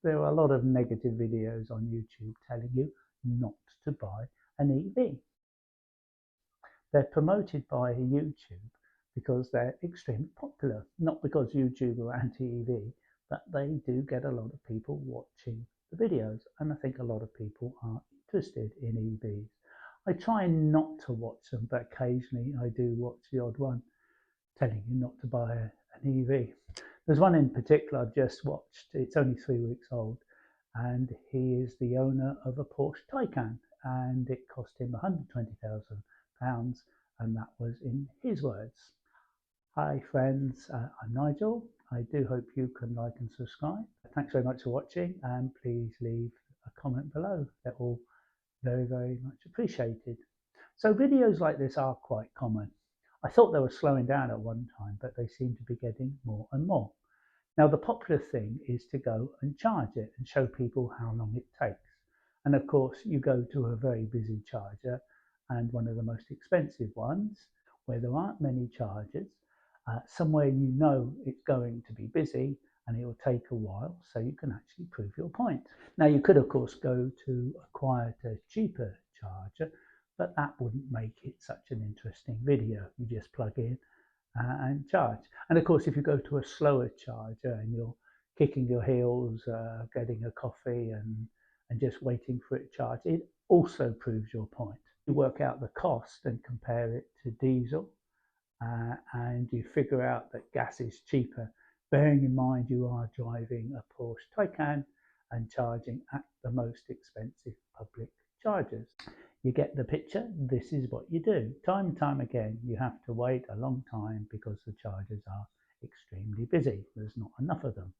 there are a lot of negative videos on YouTube telling you not to buy an EV. They're promoted by YouTube because they're extremely popular, not because YouTube are anti-EV, but they do get a lot of people watching the videos, and I think a lot of people are interested in EVs. I try not to watch them, but occasionally I do watch the odd one telling you not to buy an EV. There's one in particular I've just watched. It's only 3 weeks old, and he is the owner of a Porsche Taycan, and it cost him £120,000, and that was in his words. Hi friends, I'm Nigel. I do hope you can like and subscribe. Thanks very much for watching, and please leave a comment below. They're all very, very much appreciated. So videos like this are quite common. I thought they were slowing down at one time, but they seem to be getting more and more. Now, the popular thing is to go and charge it and show people how long it takes. And of course, you go to a very busy charger, and one of the most expensive ones, where there aren't many chargers, somewhere you know it's going to be busy and it will take a while, so you can actually prove your point. Now, you could, of course, go to a quieter, cheaper charger, but that wouldn't make it such an interesting video. You just plug in and charge. And of course, if you go to a slower charger and you're kicking your heels, getting a coffee and just waiting for it to charge, it also proves your point. You work out the cost and compare it to diesel, and you figure out that gas is cheaper, bearing in mind you are driving a Porsche Taycan and charging at the most expensive public chargers. You get the picture. This is what you do. Time and time again, you have to wait a long time because the chargers are extremely busy. There's not enough of them.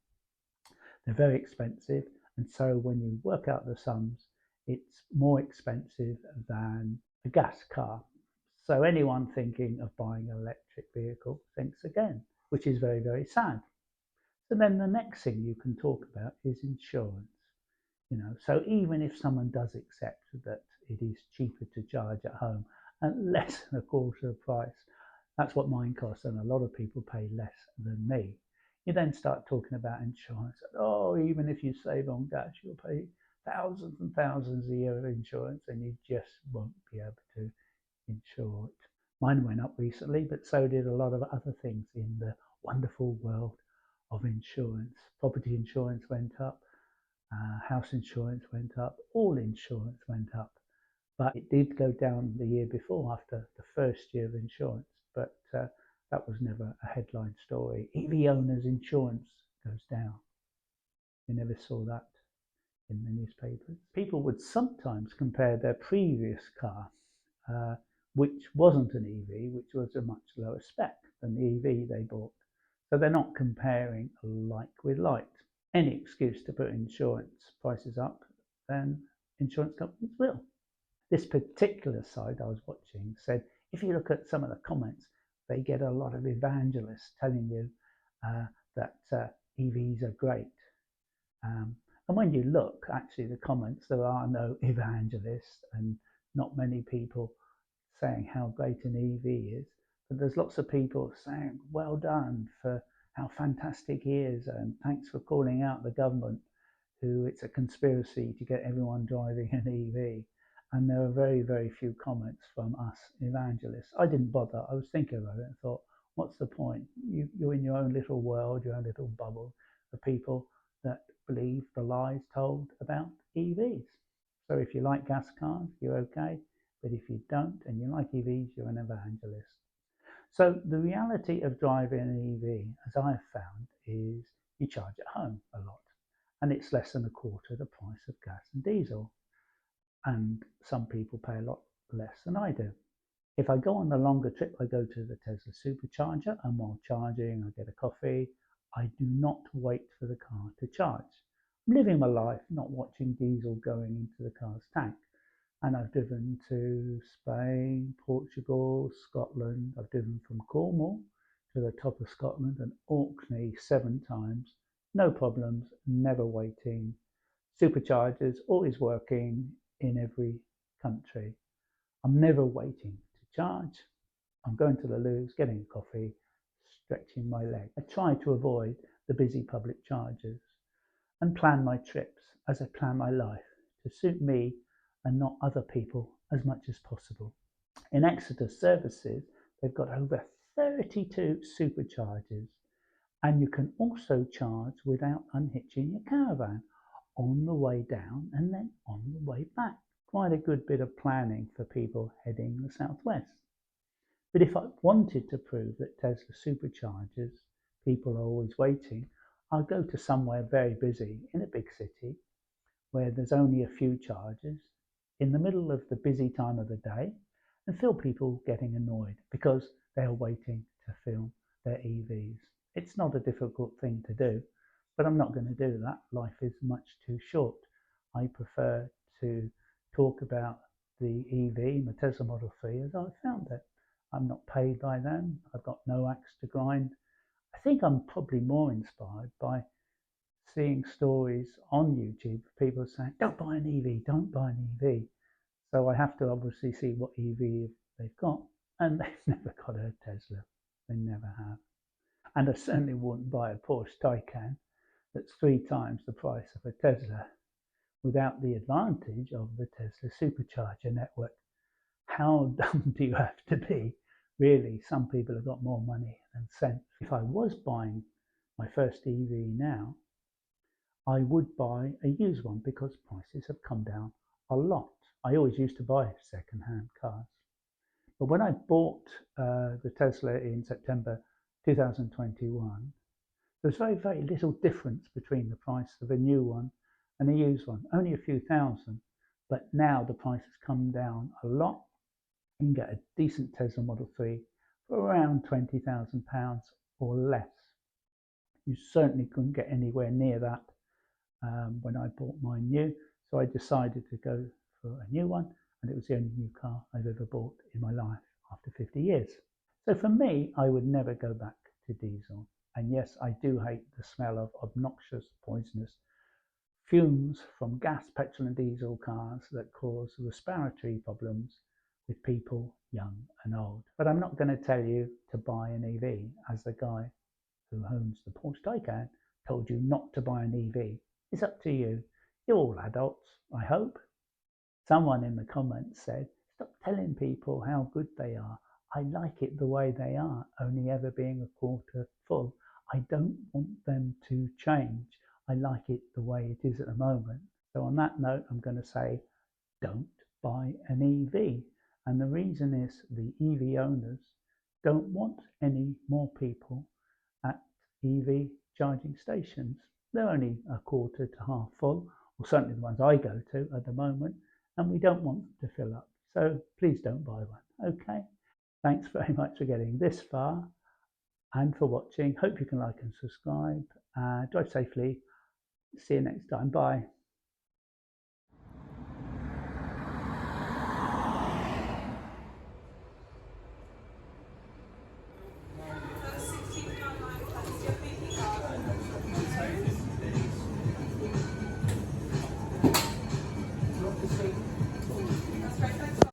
They're very expensive, and so when you work out the sums, it's more expensive than a gas car. So anyone thinking of buying an electric vehicle thinks again, which is very, very sad. So then the next thing you can talk about is insurance. So even if someone does accept that it is cheaper to charge at home and less than a quarter of the price, that's what mine costs, and a lot of people pay less than me. You then start talking about insurance. Oh, even if you save on gas, you'll pay thousands and thousands a year of insurance, and you just won't be able to insure it. Mine went up recently, but so did a lot of other things in the wonderful world of insurance. Property insurance went up. House insurance went up, all insurance went up, but it did go down the year before after the first year of insurance, but that was never a headline story. EV owners' insurance goes down. You never saw that in the newspapers. People would sometimes compare their previous car, which wasn't an EV, which was a much lower spec than the EV they bought. So they're not comparing like with like. Any excuse to put insurance prices up, then insurance companies will. This particular site I was watching said, if you look at some of the comments, they get a lot of evangelists telling you that EVs are great. And when you look, actually, the comments, there are no evangelists and not many people saying how great an EV is, but there's lots of people saying, well done for how fantastic he is, and thanks for calling out the government, who it's a conspiracy to get everyone driving an EV. And there are very, very few comments from us evangelists. I didn't bother. I was thinking about it and thought, what's the point? You're in your own little world, your own little bubble of people that believe the lies told about EVs. So if you like gas cars, you're okay. But if you don't and you like EVs, you're an evangelist. So the reality of driving an EV, as I have found, is you charge at home a lot, and it's less than a quarter the price of gas and diesel. And some people pay a lot less than I do. If I go on a longer trip, I go to the Tesla supercharger, and while charging, I get a coffee. I do not wait for the car to charge. I'm living my life, not watching diesel going into the car's tank. And I've driven to Spain, Portugal, Scotland. I've driven from Cornwall to the top of Scotland and Orkney 7 times. No problems, never waiting. Superchargers always working in every country. I'm never waiting to charge. I'm going to the loos, getting a coffee, stretching my leg. I try to avoid the busy public chargers. and plan my trips as I plan my life to suit me and not other people as much as possible. In Exodus services, they've got over 32 superchargers, and you can also charge without unhitching your caravan on the way down and then on the way back. Quite a good bit of planning for people heading the southwest. But if I wanted to prove that Tesla superchargers, people are always waiting, I'll go to somewhere very busy in a big city where there's only a few chargers in the middle of the busy time of the day and feel people getting annoyed because they are waiting to fill their EVs. It's not a difficult thing to do, but I'm not going to do that. Life is much too short. I prefer to talk about the EV, my Tesla Model 3, as I found it. I'm not paid by them. I've got no axe to grind. I think I'm probably more inspired by seeing stories on YouTube of people saying, don't buy an EV, don't buy an EV. So I have to obviously see what EV they've got. And they've never got a Tesla. They never have. And I certainly wouldn't buy a Porsche Taycan that's 3 times the price of a Tesla without the advantage of the Tesla supercharger network. How dumb do you have to be? Really, some people have got more money than sense. If I was buying my first EV now, I would buy a used one because prices have come down a lot. I always used to buy second-hand cars. But when I bought the Tesla in September 2021, there's very, very little difference between the price of a new one and a used one, only a few thousand. But now the price has come down a lot. You can get a decent Tesla Model 3 for around £20,000 or less. You certainly couldn't get anywhere near that when I bought mine new. So I decided to go for a new one, and it was the only new car I've ever bought in my life after 50 years. So for me, I would never go back to diesel. And yes, I do hate the smell of obnoxious, poisonous fumes from gas, petrol and diesel cars that cause respiratory problems with people young and old. But I'm not going to tell you to buy an EV, as the guy who owns the Porsche Taycan told you not to buy an EV. It's up to you. You're all adults, I hope. Someone in the comments said, stop telling people how good they are. I like it the way they are, only ever being a quarter full. I don't want them to change. I like it the way it is at the moment. So on that note, I'm going to say, don't buy an EV. And the reason is the EV owners don't want any more people at EV charging stations. They're only a quarter to half full, or certainly the ones I go to at the moment, and we don't want to fill up. So please don't buy one, okay? Thanks very much for getting this far and for watching. Hope you can like and subscribe. Drive safely. See you next time. Bye.